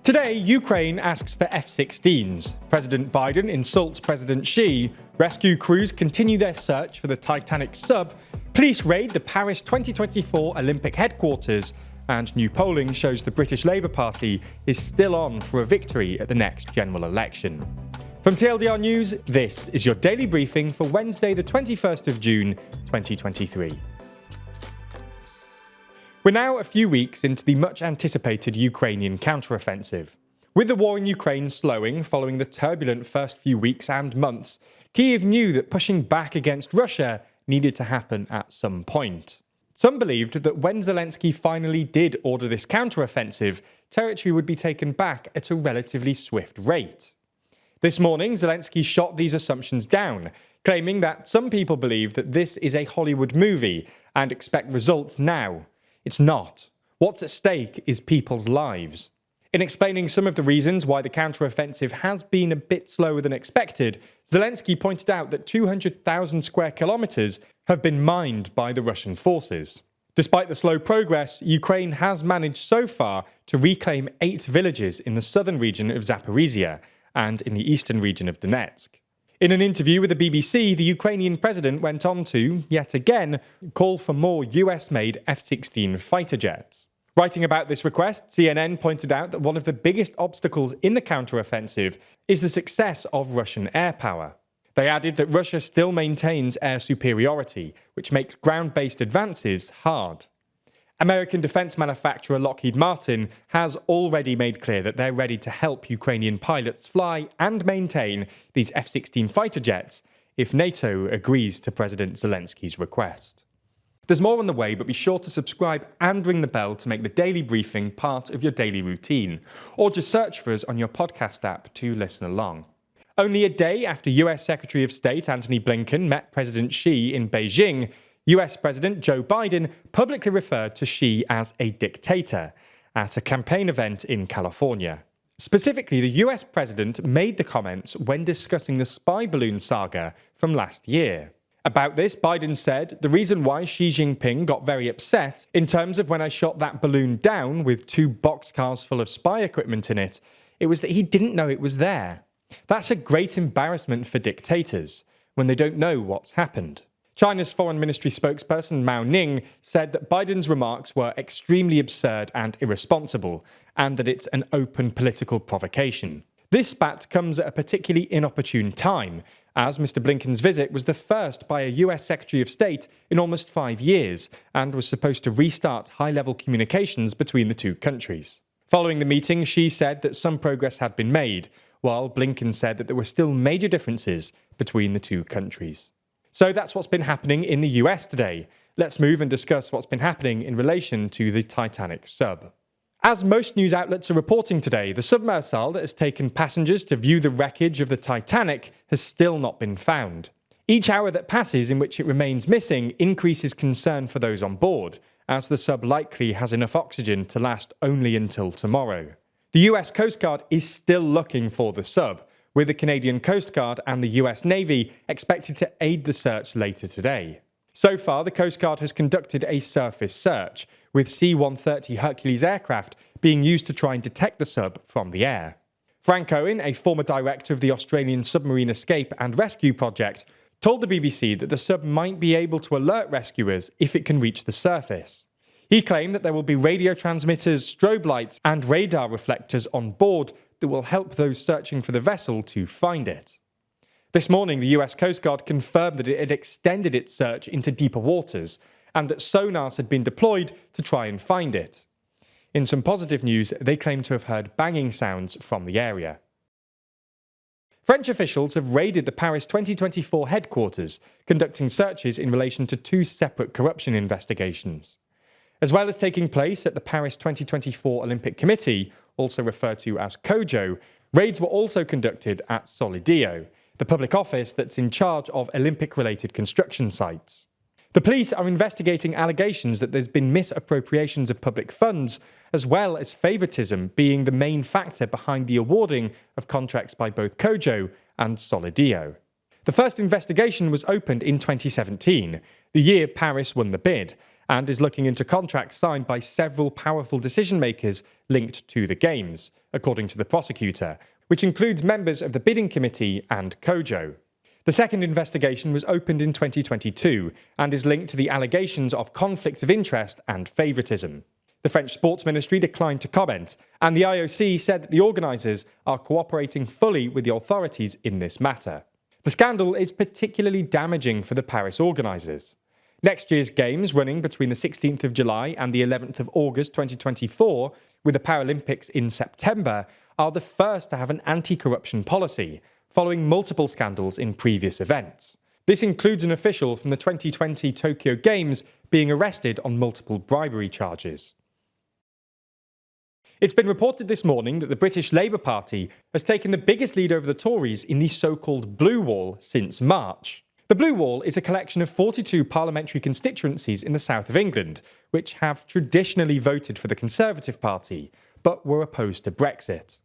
Today, Ukraine asks for F-16s. President Biden insults President Xi. Rescue crews continue their search for the Titanic sub. Police raid the Paris 2024 Olympic headquarters. And new polling shows the British Labour Party is still on for a victory at the next general election. From TLDR News, this is your daily briefing for Wednesday, the 21st of June, 2023. We're now a few weeks into the much-anticipated Ukrainian counteroffensive. With the war in Ukraine slowing following the turbulent first few weeks and months, Kyiv knew that pushing back against Russia needed to happen at some point. Some believed that when Zelenskyy finally did order this counteroffensive, territory would be taken back at a relatively swift rate. This morning, Zelenskyy shot these assumptions down, claiming that some people believe that this is a Hollywood movie and expect results now. It's not. What's at stake is people's lives. In explaining some of the reasons why the counteroffensive has been a bit slower than expected, Zelenskyy pointed out that 200,000 square kilometers have been mined by the Russian forces. Despite the slow progress, Ukraine has managed so far to reclaim 8 villages in the southern region of Zaporizhia and in the eastern region of Donetsk. In an interview with the BBC, the Ukrainian president went on to, yet again, call for more US-made F-16 fighter jets. Writing about this request, CNN pointed out that one of the biggest obstacles in the counteroffensive is the success of Russian air power. They added that Russia still maintains air superiority, which makes ground-based advances hard. American defense manufacturer Lockheed Martin has already made clear that they're ready to help Ukrainian pilots fly and maintain these F-16 fighter jets if NATO agrees to President Zelenskyy's request. There's more on the way, but be sure to subscribe and ring the bell to make the daily briefing part of your daily routine, or just search for us on your podcast app to listen along. Only a day after US Secretary of State Antony Blinken met President Xi in Beijing, US President Joe Biden publicly referred to Xi as a dictator at a campaign event in California. Specifically, the US president made the comments when discussing the spy balloon saga from last year. About this, Biden said, "The reason why Xi Jinping got very upset in terms of when I shot that balloon down with 2 boxcars full of spy equipment in it, it was that he didn't know it was there. That's a great embarrassment for dictators when they don't know what's happened." China's Foreign Ministry spokesperson Mao Ning said that Biden's remarks were extremely absurd and irresponsible, and that it's an open political provocation. This spat comes at a particularly inopportune time, as Mr. Blinken's visit was the first by a US Secretary of State in almost 5 years, and was supposed to restart high-level communications between the two countries. Following the meeting, Xi said that some progress had been made, while Blinken said that there were still major differences between the two countries. So that's what's been happening in the US today. Let's move and discuss what's been happening in relation to the Titanic sub. As most news outlets are reporting today, the submersal that has taken passengers to view the wreckage of the Titanic has still not been found. Each hour that passes in which it remains missing increases concern for those on board, as the sub likely has enough oxygen to last only until tomorrow. The US Coast Guard is still looking for the sub, with the Canadian Coast Guard and the US Navy expected to aid the search later today. So far, the Coast Guard has conducted a surface search, with C-130 Hercules aircraft being used to try and detect the sub from the air. Frank Owen, a former director of the Australian Submarine Escape and Rescue Project, told the BBC that the sub might be able to alert rescuers if it can reach the surface. He claimed that there will be radio transmitters, strobe lights, and radar reflectors on board that will help those searching for the vessel to find it. This morning, the US Coast Guard confirmed that it had extended its search into deeper waters, and that sonars had been deployed to try and find it. In some positive news, they claim to have heard banging sounds from the area. French officials have raided the Paris 2024 headquarters, conducting searches in relation to 2 separate corruption investigations. As well as taking place at the Paris 2024 Olympic Committee, also referred to as COJO, raids were also conducted at Solideo, the public office that's in charge of Olympic-related construction sites. The police are investigating allegations that there's been misappropriations of public funds, as well as favouritism being the main factor behind the awarding of contracts by both COJO and Solideo. The first investigation was opened in 2017, the year Paris won the bid, and is looking into contracts signed by several powerful decision makers linked to the games, according to the prosecutor, which includes members of the bidding committee and Kojo. The second investigation was opened in 2022 and is linked to the allegations of conflict of interest and favouritism. The French Sports Ministry declined to comment, and the IOC said that the organisers are cooperating fully with the authorities in this matter. The scandal is particularly damaging for the Paris organisers. Next year's Games, running between the 16th of July and the 11th of August 2024, with the Paralympics in September, are the first to have an anti-corruption policy, following multiple scandals in previous events. This includes an official from the 2020 Tokyo Games being arrested on multiple bribery charges. It's been reported this morning that the British Labour Party has taken the biggest lead over the Tories in the so-called Blue Wall since March. The Blue Wall is a collection of 42 parliamentary constituencies in the south of England, which have traditionally voted for the Conservative Party, but were opposed to Brexit.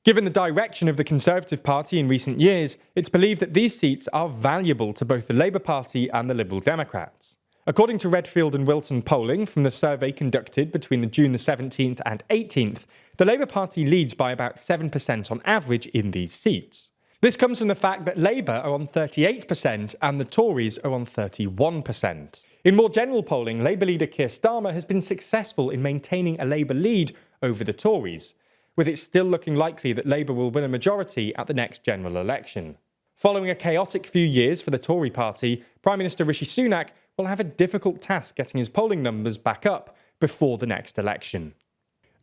Given the direction of the Conservative Party in recent years, it's believed that these seats are valuable to both the Labour Party and the Liberal Democrats. According to Redfield and Wilton polling from the survey conducted between June the 17th and 18th, the Labour Party leads by about 7% on average in these seats. This comes from the fact that Labour are on 38% and the Tories are on 31%. In more general polling, Labour leader Keir Starmer has been successful in maintaining a Labour lead over the Tories, with it still looking likely that Labour will win a majority at the next general election. Following a chaotic few years for the Tory party, Prime Minister Rishi Sunak will have a difficult task getting his polling numbers back up before the next election.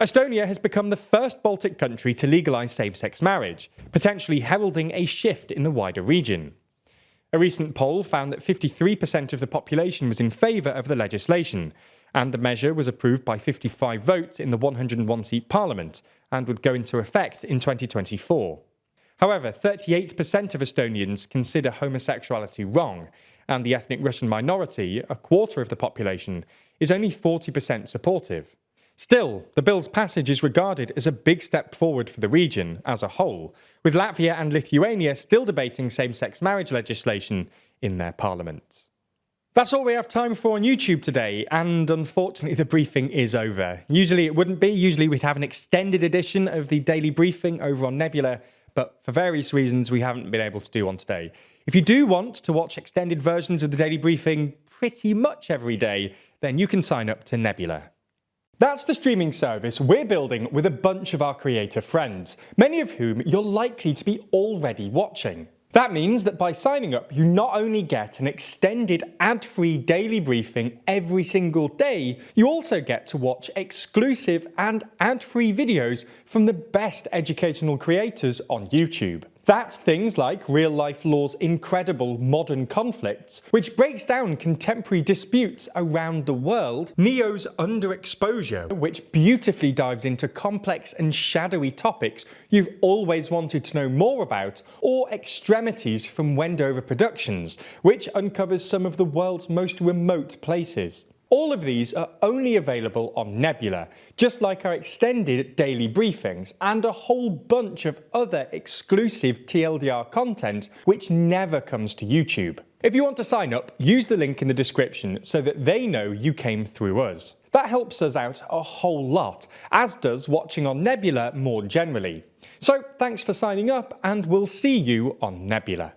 Estonia has become the first Baltic country to legalise same-sex marriage, potentially heralding a shift in the wider region. A recent poll found that 53% of the population was in favour of the legislation, and the measure was approved by 55 votes in the 101-seat parliament and would go into effect in 2024. However, 38% of Estonians consider homosexuality wrong, and the ethnic Russian minority, a quarter of the population, is only 40% supportive. Still, the bill's passage is regarded as a big step forward for the region as a whole, with Latvia and Lithuania still debating same-sex marriage legislation in their parliaments. That's all we have time for on YouTube today, and unfortunately the briefing is over. Usually it wouldn't be, usually we'd have an extended edition of the daily briefing over on Nebula, but for various reasons we haven't been able to do one today. If you do want to watch extended versions of the daily briefing pretty much every day, then you can sign up to Nebula. That's the streaming service we're building with a bunch of our creator friends, many of whom you're likely to be already watching. That means that by signing up, you not only get an extended ad-free daily briefing every single day, you also get to watch exclusive and ad-free videos from the best educational creators on YouTube. That's things like Real Life Law's incredible Modern Conflicts, which breaks down contemporary disputes around the world, Neo's Underexposure, which beautifully dives into complex and shadowy topics you've always wanted to know more about, or Extremities from Wendover Productions, which uncovers some of the world's most remote places. All of these are only available on Nebula, just like our extended daily briefings and a whole bunch of other exclusive TLDR content which never comes to YouTube. If you want to sign up, use the link in the description so that they know you came through us. That helps us out a whole lot, as does watching on Nebula more generally. So thanks for signing up, and we'll see you on Nebula.